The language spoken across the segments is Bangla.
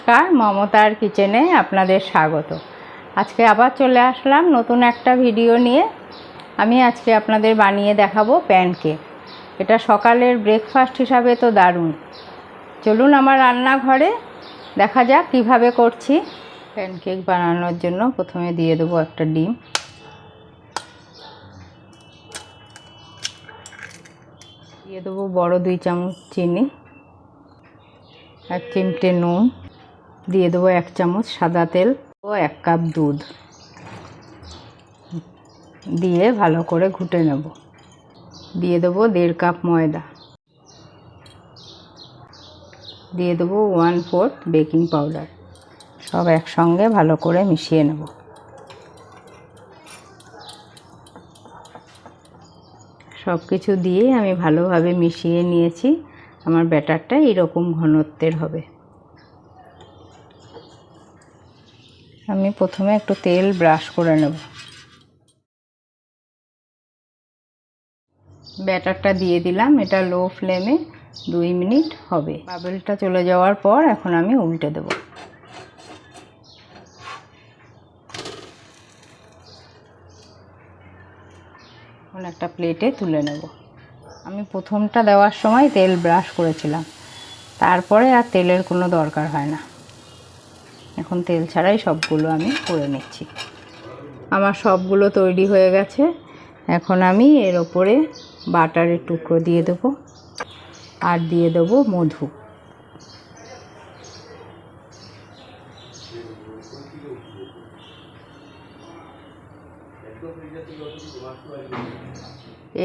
নমস্কার, মমতার কিচেনে আপনাদের স্বাগত। আজকে আবার চলে আসলাম নতুন একটা ভিডিও নিয়ে। আমি আজকে আপনাদের বানিয়ে দেখাবো প্যানকেক। এটা সকালের ব্রেকফাস্ট হিসাবে তো দারুণ। চলুন আমার রান্নাঘরে, দেখা যাক কিভাবে করছি। প্যানকেক বানানোর জন্য প্রথমে দিয়ে দেবো একটা ডিম, দিয়ে দেবো বড় 2 চামচ চিনি, 1 চিমটে নুন, দিয়ে দেবো 1 চামচ সাদা তেল ও 1 কাপ দুধ দিয়ে ভালো করে ঘুটে নেব। দিয়ে দেবো 1.5 কাপ ময়দা, দিয়ে দেবো 1/4 বেকিং পাউডার। সব একসঙ্গে ভালো করে মিশিয়ে নেব। সব কিছু দিয়ে আমি ভালোভাবে মিশিয়ে নিয়েছি। আমার ব্যাটারটা এরকম ঘনত্বের হবে। আমি প্রথমে একটু তেল ব্রাশ করে নেব। ব্যাটারটা দিয়ে দিলাম, এটা লো ফ্লেমে 2 মিনিট হবে। বাবলটা চলে যাওয়ার পর এখন আমি উল্টে দেব। এখন একটা প্লেটে তুলে নেব। আমি প্রথমটা দেওয়ার সময় তেল ব্রাশ করেছিলাম, তারপরে আর তেলের কোনো দরকার হয় না। এখন তেল ছাড়াই সবগুলো আমি করে নিচ্ছি। আমার সবগুলো তৈরি হয়ে গেছে। এখন আমি এর ওপরে বাটারের টুকরো দিয়ে দেব আর দিয়ে দেব মধু।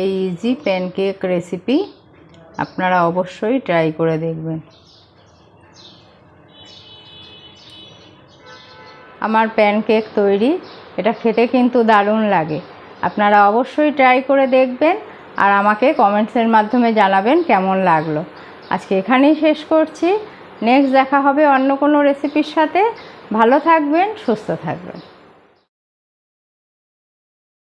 এই ইজি প্যানকেক রেসিপি আপনারা অবশ্যই ট্রাই করে দেখবেন। আমার প্যানকেক তৈরি। এটা খেতে কিন্তু দারুণ লাগে। আপনারা অবশ্যই ট্রাই করে দেখবেন আর আমাকে কমেন্টসের মাধ্যমে জানাবেন কেমন লাগলো। আজকে এখানেই শেষ করছি। নেক্সট দেখা হবে অন্য কোনো রেসিপির সাথে। ভালো থাকবেন, সুস্থ থাকবেন।